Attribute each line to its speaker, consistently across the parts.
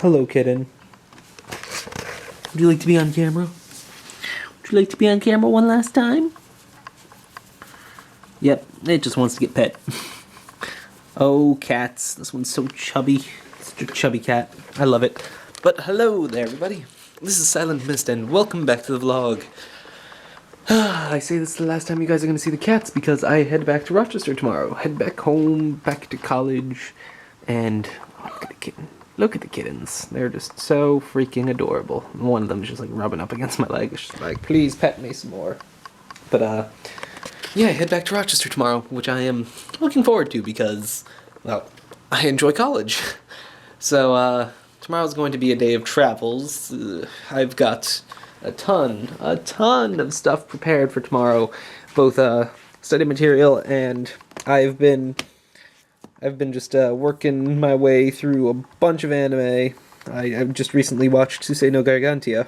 Speaker 1: Hello, kitten. Would you like to be on camera? Would you like to be on camera one last time? Yep, it just wants to get pet. Oh, cats. This one's so chubby. Such a chubby cat. I love it. But hello there, everybody. This is Silent Mist, and welcome back to the vlog. I say this is the last time you guys are going to see the cats because I head back to Rochester tomorrow. Head back home, back to college, and look at the kitten. Look at the kittens. They're just so freaking adorable. One of them is just like rubbing up against my leg. It's just like, please pet me some more. But yeah, I head back to Rochester tomorrow, which I am looking forward to because, well, I enjoy college. So tomorrow's going to be a day of travels. I've got a ton of stuff prepared for tomorrow, both study material, and I've been just working my way through a bunch of anime. I've just recently watched Susei no Gargantia,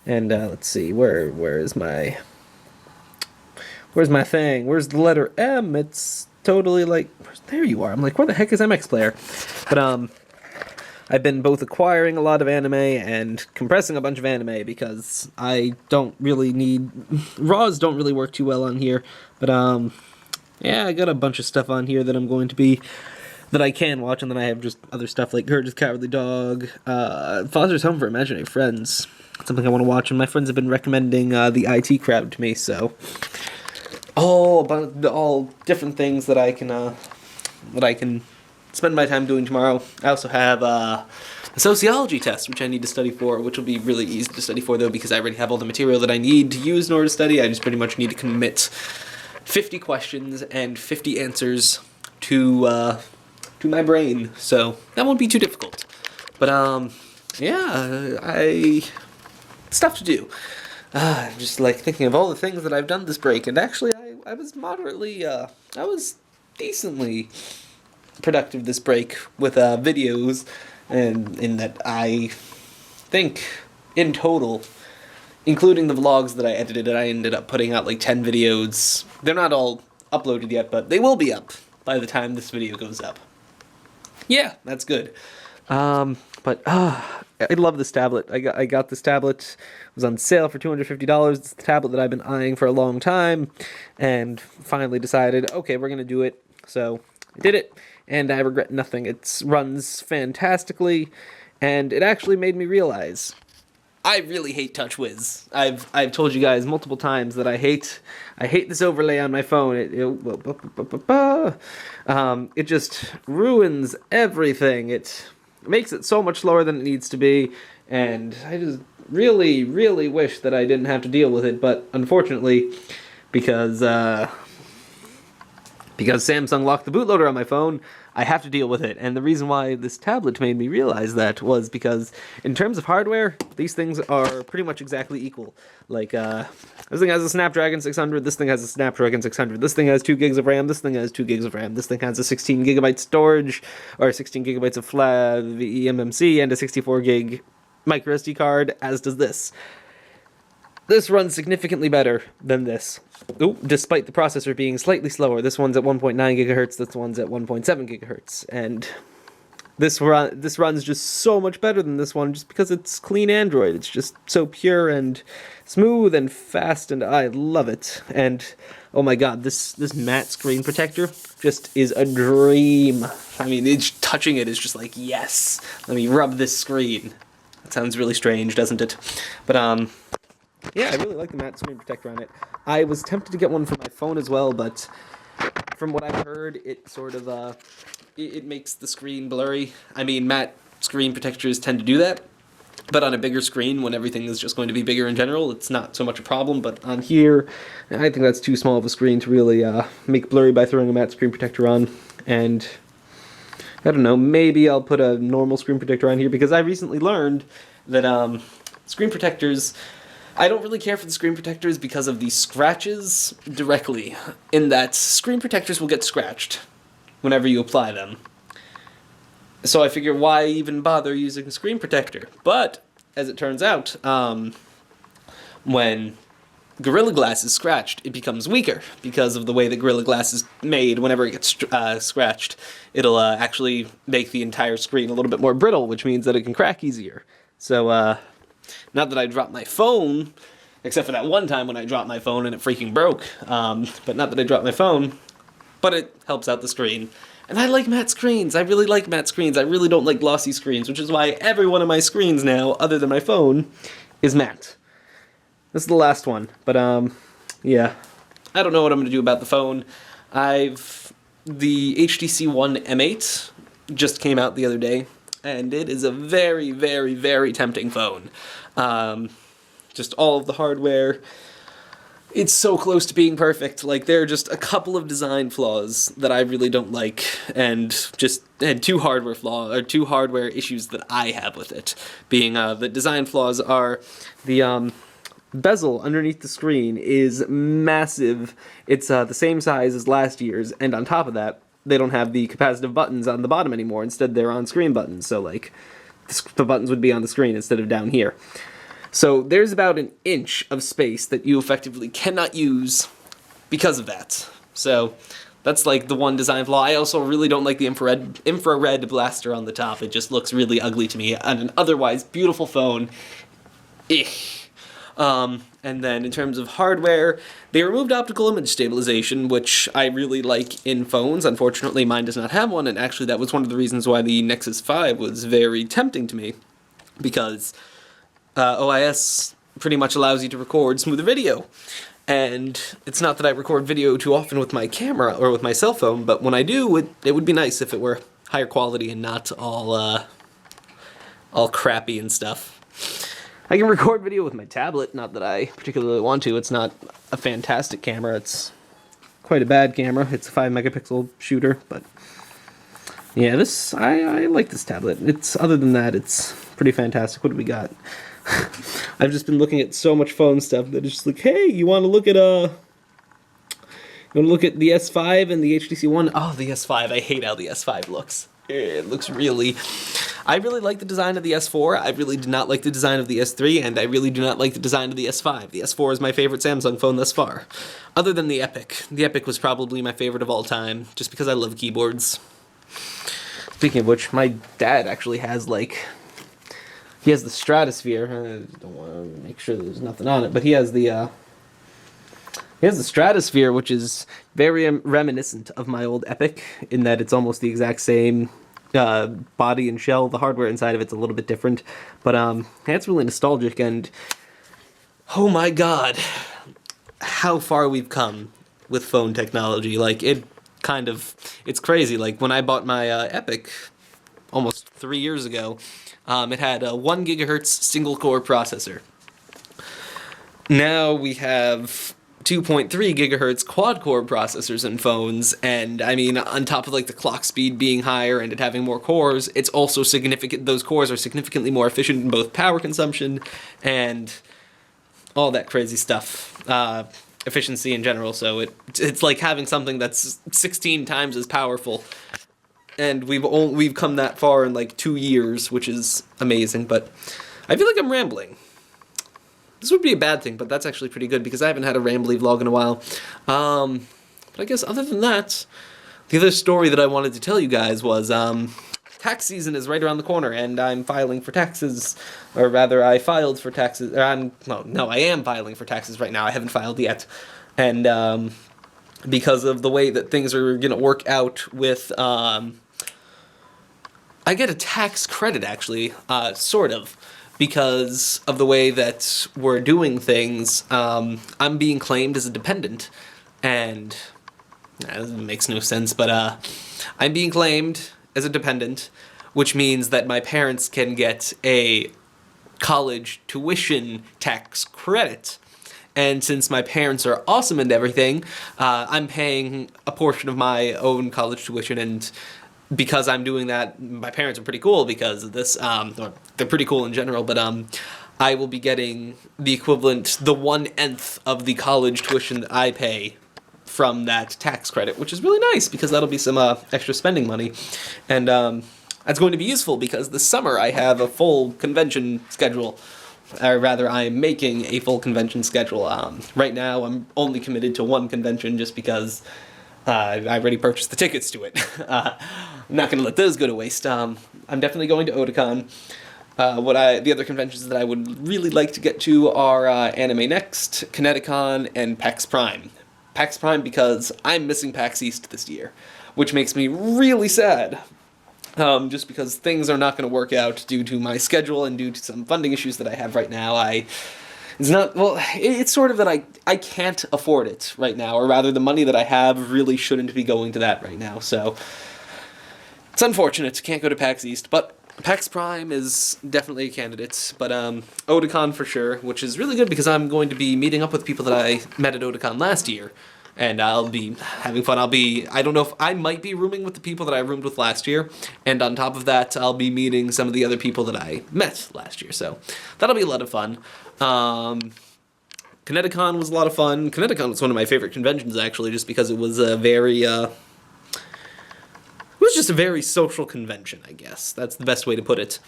Speaker 1: and let's see, where's my thing? Where's the letter M? It's totally like, there you are. I'm like, where the heck is MX Player? But I've been both acquiring a lot of anime and compressing a bunch of anime because I don't really need... RAWs don't really work too well on here, but yeah, I got a bunch of stuff on here that I'm going to be... that I can watch, and then I have just other stuff like Courage the Cowardly Dog, Father's Home for Imaginary Friends. It's something I want to watch, and my friends have been recommending the IT Crowd to me, so... all different things that I can spend my time doing tomorrow. I also have a sociology test, which I need to study for, which will be really easy to study for, though, because I already have all the material that I need to use in order to study. I just pretty much need to commit 50 questions and 50 answers to my brain, so that won't be too difficult. But, yeah, stuff to do. I'm just, like, thinking of all the things that I've done this break, and actually, I was moderately, I was decently productive this break with videos, and in that I think in total, including the vlogs that I edited, I ended up putting out like 10 videos. They're not all uploaded yet, but they will be up by the time this video goes up. Yeah, that's good. But I love this tablet. I got this tablet. It was on sale for $250. It's the tablet that I've been eyeing for a long time, and finally decided, okay, we're gonna do it. So I did it, and I regret nothing. It runs fantastically, and it actually made me realize I really hate TouchWiz. I've told you guys multiple times that I hate this overlay on my phone. It just ruins everything. It makes it so much slower than it needs to be, and I just really, really wish that I didn't have to deal with it, but unfortunately, because Samsung locked the bootloader on my phone, I have to deal with it. And the reason why this tablet made me realize that was because, in terms of hardware, these things are pretty much exactly equal. Like, this thing has a Snapdragon 600, this thing has a Snapdragon 600, this thing has 2 gigs of RAM, this thing has 2 gigs of RAM, this thing has a 16 gigabyte storage, or 16 gigabytes of eMMC, and a 64 gig micro SD card, as does this. This runs significantly better than this. Ooh, despite the processor being slightly slower. This one's at 1.9 gigahertz, this one's at 1.7 gigahertz, and this runs just so much better than this one just because it's clean Android. It's just so pure and smooth and fast, and I love it. And oh my god, this matte screen protector just is a dream. I mean, touching it is just like, yes, let me rub this screen. That sounds really strange, doesn't it? But yeah, I really like the matte screen protector on it. I was tempted to get one for my phone as well, but from what I've heard, it sort of, it makes the screen blurry. I mean, matte screen protectors tend to do that, but on a bigger screen, when everything is just going to be bigger in general, it's not so much a problem. But on here, I think that's too small of a screen to really make blurry by throwing a matte screen protector on. And I don't know, maybe I'll put a normal screen protector on here, because I recently learned that screen protectors... I don't really care for the screen protectors because of the scratches directly, in that screen protectors will get scratched whenever you apply them. So I figure, why even bother using a screen protector? But, as it turns out, when Gorilla Glass is scratched, it becomes weaker because of the way that Gorilla Glass is made. Whenever it gets scratched, it'll actually make the entire screen a little bit more brittle, which means that it can crack easier. So, not that I dropped my phone, except for that one time when I dropped my phone and it freaking broke, but not that I dropped my phone, but it helps out the screen. And I like matte screens. I really like matte screens. I really don't like glossy screens, which is why every one of my screens now, other than my phone, is matte. This is the last one, but yeah. I don't know what I'm going to do about the phone. The HTC One M8 just came out the other day, and it is a very, very, very tempting phone. Just all of the hardware, it's so close to being perfect. Like, there are just a couple of design flaws that I really don't like, and two hardware issues that I have with it. Being the design flaws are the bezel underneath the screen is massive. It's the same size as last year's, and on top of that, they don't have the capacitive buttons on the bottom anymore. Instead, they're on-screen buttons, so like the buttons would be on the screen instead of down here. So there's about an inch of space that you effectively cannot use because of that. So that's like the one design flaw. I also really don't like the infrared blaster on the top. It just looks really ugly to me on an otherwise beautiful phone. And then in terms of hardware, they removed optical image stabilization, which I really like in phones. Unfortunately, mine does not have one, and actually that was one of the reasons why the Nexus 5 was very tempting to me, because OIS pretty much allows you to record smoother video. And it's not that I record video too often with my camera or with my cell phone, but when I do, it would be nice if it were higher quality and not all crappy and stuff. I can record video with my tablet, not that I particularly want to. It's not a fantastic camera. It's quite a bad camera. It's a 5-megapixel shooter, but yeah, I like this tablet. Other than that, it's pretty fantastic. What do we got? I've just been looking at so much phone stuff that it's just like, hey, you want to look at the S5 and the HTC One? Oh, the S5. I hate how the S5 looks. It looks really... I really like the design of the S4, I really do not like the design of the S3, and I really do not like the design of the S5. The S4 is my favorite Samsung phone thus far. Other than the Epic. The Epic was probably my favorite of all time, just because I love keyboards. Speaking of which, my dad actually has, he has the Stratosphere. I don't want to make sure there's nothing on it, but he has the Stratosphere, which is very reminiscent of my old Epic, in that it's almost the exact same body and shell. The hardware inside of it's a little bit different, but it's really nostalgic, and oh my god, how far we've come with phone technology. It's crazy. Like, when I bought my Epic almost 3 years ago, it had a 1 gigahertz single core processor. Now we have 2.3 gigahertz quad-core processors in phones, and I mean, on top of the clock speed being higher and it having more cores, it's also significant. Those cores are significantly more efficient in both power consumption and all that crazy stuff. Efficiency in general, so it's like having something that's 16 times as powerful. And we've come that far in 2 years, which is amazing, but I feel like I'm rambling. This would be a bad thing, but that's actually pretty good because I haven't had a rambly vlog in a while. But I guess other than that, the other story that I wanted to tell you guys was tax season is right around the corner, and I'm filing for taxes, or rather, I filed for taxes. I am filing for taxes right now. I haven't filed yet, and because of the way that things are gonna work out with, I get a tax credit actually, sort of. Because of the way that we're doing things, I'm being claimed as a dependent, and that makes no sense, but I'm being claimed as a dependent, which means that my parents can get a college tuition tax credit. And since my parents are awesome and everything, I'm paying a portion of my own college tuition, and because I'm doing that, my parents are pretty cool because of this. They're pretty cool in general, but I will be getting the equivalent, the 1/nth of the college tuition that I pay from that tax credit, which is really nice because that'll be some extra spending money. And that's going to be useful because this summer I have a full convention schedule. or rather I am making a full convention schedule. Right now I'm only committed to one convention just because I already purchased the tickets to it. I'm not going to let those go to waste. I'm definitely going to Otakon. The other conventions that I would really like to get to are Anime Next, Kineticon, and PAX Prime. PAX Prime because I'm missing PAX East this year, which makes me really sad. Just because things are not going to work out due to my schedule and due to some funding issues that I have right now. It's sort of that I can't afford it right now, or rather the money that I have really shouldn't be going to that right now, so it's unfortunate, can't go to PAX East, but PAX Prime is definitely a candidate, but Otakon for sure, which is really good because I'm going to be meeting up with people that I met at Otakon last year, and I'll be having fun. I don't know if I might be rooming with the people that I roomed with last year, and on top of that, I'll be meeting some of the other people that I met last year, so that'll be a lot of fun. Kineticon was a lot of fun. Kineticon was one of my favorite conventions, actually, just because it was a very, it was just a very social convention, I guess. That's the best way to put it.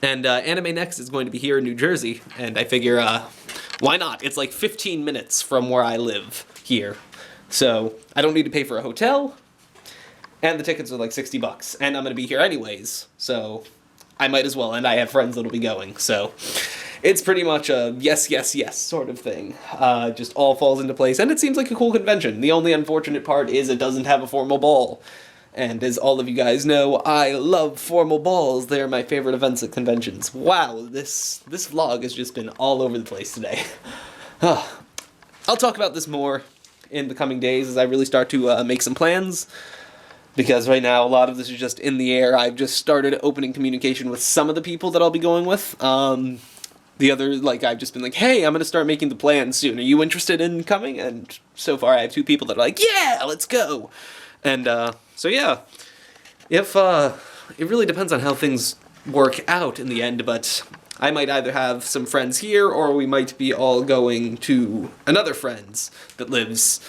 Speaker 1: And Anime Next is going to be here in New Jersey, and I figure, why not? It's like 15 minutes from where I live here. So I don't need to pay for a hotel, and the tickets are like $60, and I'm going to be here anyways, so I might as well, and I have friends that'll be going, so it's pretty much a yes, yes, yes sort of thing. Just all falls into place, and it seems like a cool convention. The only unfortunate part is it doesn't have a formal ball. And as all of you guys know, I love formal balls. They're my favorite events at conventions. Wow, this vlog has just been all over the place today. I'll talk about this more in the coming days as I really start to make some plans. Because right now, a lot of this is just in the air. I've just started opening communication with some of the people that I'll be going with. The other, I've just been like, hey, I'm going to start making the plans soon. Are you interested in coming? And so far, I have 2 people that are like, yeah, let's go. And, so yeah, if, it really depends on how things work out in the end, but I might either have some friends here, or we might be all going to another friend's that lives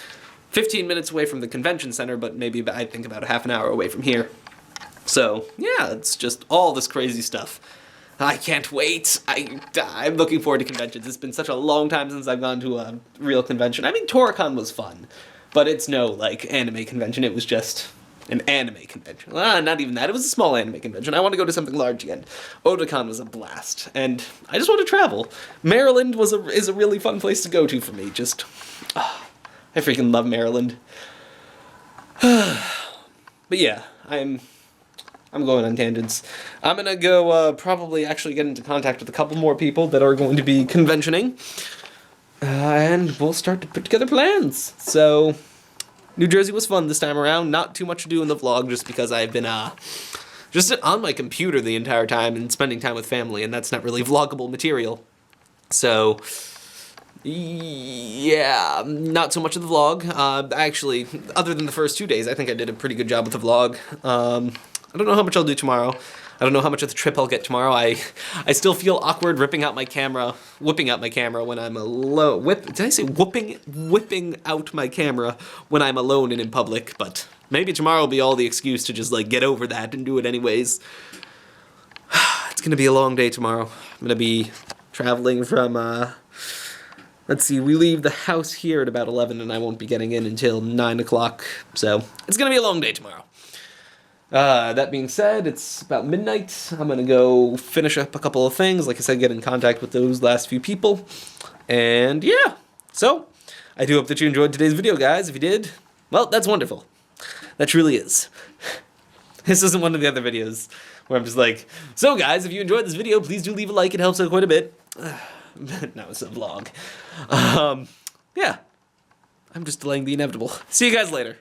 Speaker 1: 15 minutes away from the convention center, but maybe I think about a half an hour away from here. So, yeah, it's just all this crazy stuff. I can't wait. I'm looking forward to conventions. It's been such a long time since I've gone to a real convention. I mean, Toricon was fun, but it's no, anime convention. It was just an anime convention. Not even that. It was a small anime convention. I want to go to something large again. Otakon was a blast, and I just want to travel. Maryland is a really fun place to go to for me. I freaking love Maryland. But yeah, I'm going on tangents. I'm gonna go probably actually get into contact with a couple more people that are going to be conventioning. And we'll start to put together plans. So, New Jersey was fun this time around. Not too much to do in the vlog just because I've been just on my computer the entire time and spending time with family, and that's not really vloggable material. So, yeah, not so much of the vlog. Actually, other than the first 2 days, I think I did a pretty good job with the vlog. I don't know how much I'll do tomorrow. I don't know how much of the trip I'll get tomorrow. I still feel awkward whipping out my camera when I'm alone. Did I say whipping out my camera when I'm alone and in public? But maybe tomorrow will be all the excuse to just get over that and do it anyways. It's gonna be a long day tomorrow. I'm gonna be traveling from, let's see, we leave the house here at about 11 and I won't be getting in until 9 o'clock. So it's gonna be a long day tomorrow. That being said, it's about midnight. I'm gonna go finish up a couple of things. Like I said, get in contact with those last few people. And yeah, so I do hope that you enjoyed today's video, guys. If you did, well, that's wonderful. That truly is. This isn't one of the other videos where I'm just like, so guys, if you enjoyed this video, please do leave a like. It helps out quite a bit. Now it's a vlog. Yeah, I'm just delaying the inevitable. See you guys later.